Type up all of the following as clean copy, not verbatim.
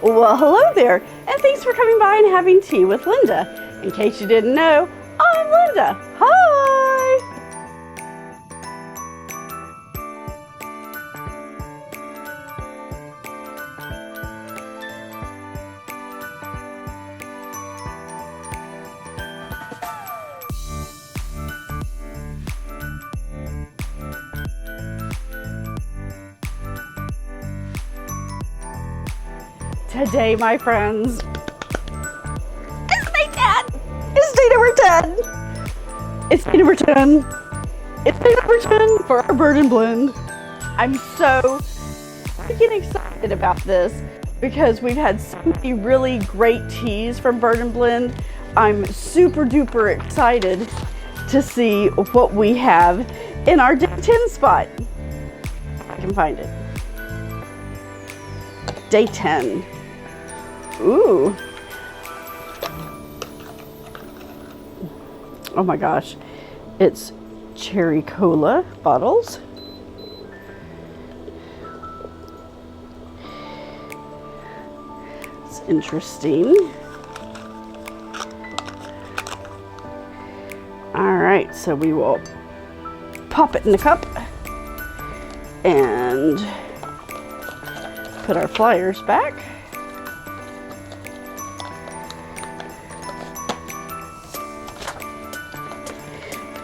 Well, hello there, and thanks for coming by and having tea with Linda. In case you didn't know, I'm Linda. Hi! Today, my friends, it's day 10. It's day number 10. It's day number 10. It's day number 10 for our Burden Blend. I'm so freaking excited about this because we've had so many really great teas from Burden Blend. I'm super duper excited to see what we have in our day 10 spot. If I can find it. Day 10. Ooh. Oh my gosh. It's cherry cola bottles. It's interesting. All right, so we will pop it in the cup and put our flyers back.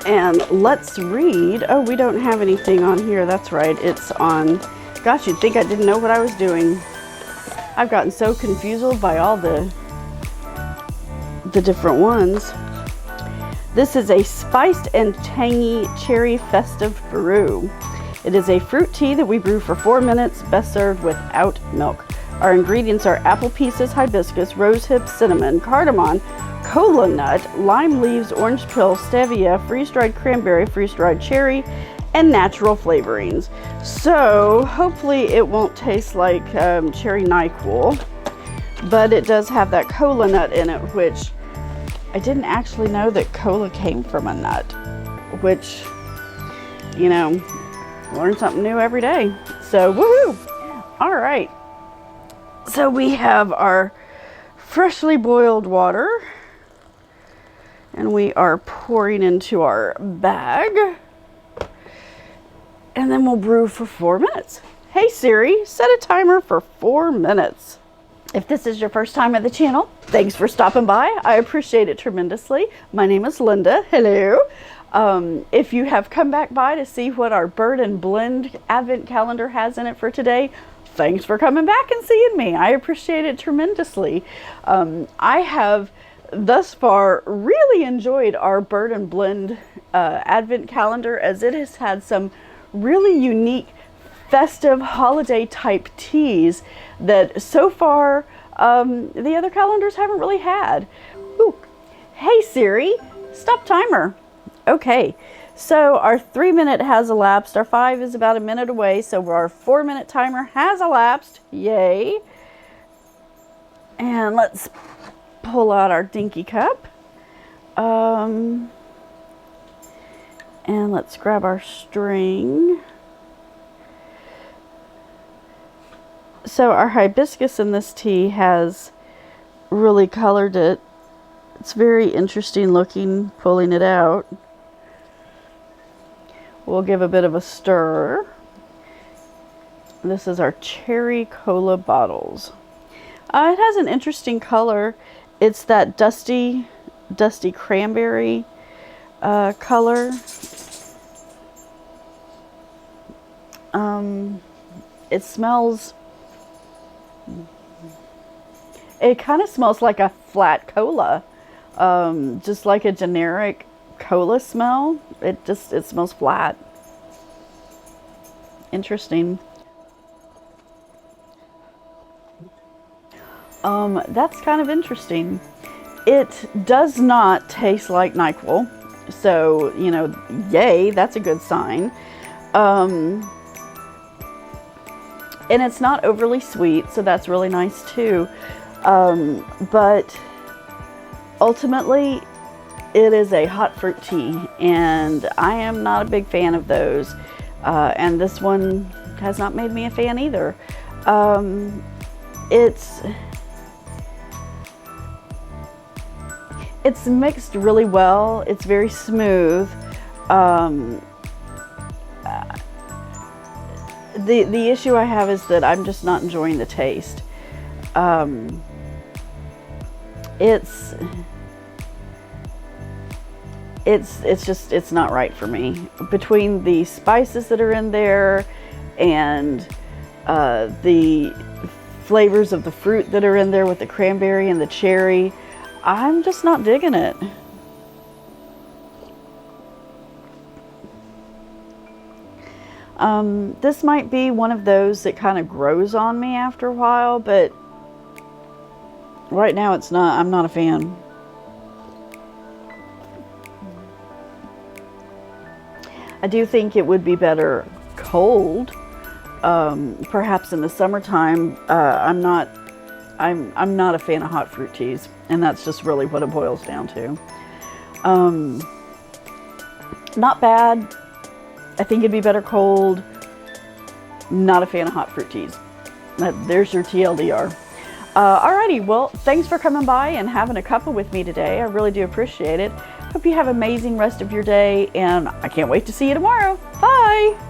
And let's read. Oh, we don't have anything on here. That's right. It's on. Gosh, you'd think I didn't know what I was doing. I've gotten so confused by all the different ones. This is a spiced and tangy cherry festive brew. It is a fruit tea that we brew for 4 minutes, best served without milk. Our ingredients are apple pieces, hibiscus, rosehip, cinnamon, cardamom, cola nut, lime leaves, orange peel, stevia, freeze-dried cranberry, freeze-dried cherry, and natural flavorings. So hopefully it won't taste like cherry NyQuil, but it does have that cola nut in it, which I didn't actually know that cola came from a nut, which, you know, learn something new every day. So woohoo! All right. So we have our freshly boiled water. And we are pouring into our bag. And then we'll brew for 4 minutes. Hey Siri, set a timer for 4 minutes. If this is your first time at the channel, thanks for stopping by. I appreciate it tremendously. My name is Linda. Hello. If you have come back by to see what our Burden Blend Advent calendar has in it for today, thanks for coming back and seeing me. I appreciate it tremendously. I have thus far really enjoyed our Burden Blend Advent calendar, as it has had some really unique festive holiday type teas that so far the other calendars haven't really had. Ooh. Hey Siri, stop timer. Okay, so our 3 minute has elapsed. Our 5 is about a minute away, so our 4 minute timer has elapsed. Yay. And let's pull out our dinky cup. And let's grab our string. So our hibiscus in this tea has really colored it. It's very interesting looking, pulling it out. We'll give a bit of a stir. This is our cherry cola bottles. It has an interesting color. It's that dusty cranberry color. It smells, it kind of smells like a flat cola, just like a generic cola smell. It smells flat. Interesting. That's kind of interesting. It does not taste like NyQuil, so, you know, yay, that's a good sign. And it's not overly sweet, so that's really nice too. But ultimately, it is a hot fruit tea, and I am not a big fan of those. And this one has not made me a fan either. It's It's mixed really well. It's very smooth. The issue I have is that I'm just not enjoying the taste. It's not right for me. Between the spices that are in there and the flavors of the fruit that are in there with the cranberry and the cherry, I'm just not digging it. This might be one of those that kind of grows on me after a while, but right now it's not. I'm not a fan. I do think it would be better cold. Perhaps in the summertime. I'm not a fan of hot fruit teas, and that's just really what it boils down to. Not bad. I think it'd be better cold. Not a fan of hot fruit teas. There's your TLDR. Alrighty, well, thanks for coming by and having a cuppa with me today. I really do appreciate it. Hope you have an amazing rest of your day, and I can't wait to see you tomorrow. Bye!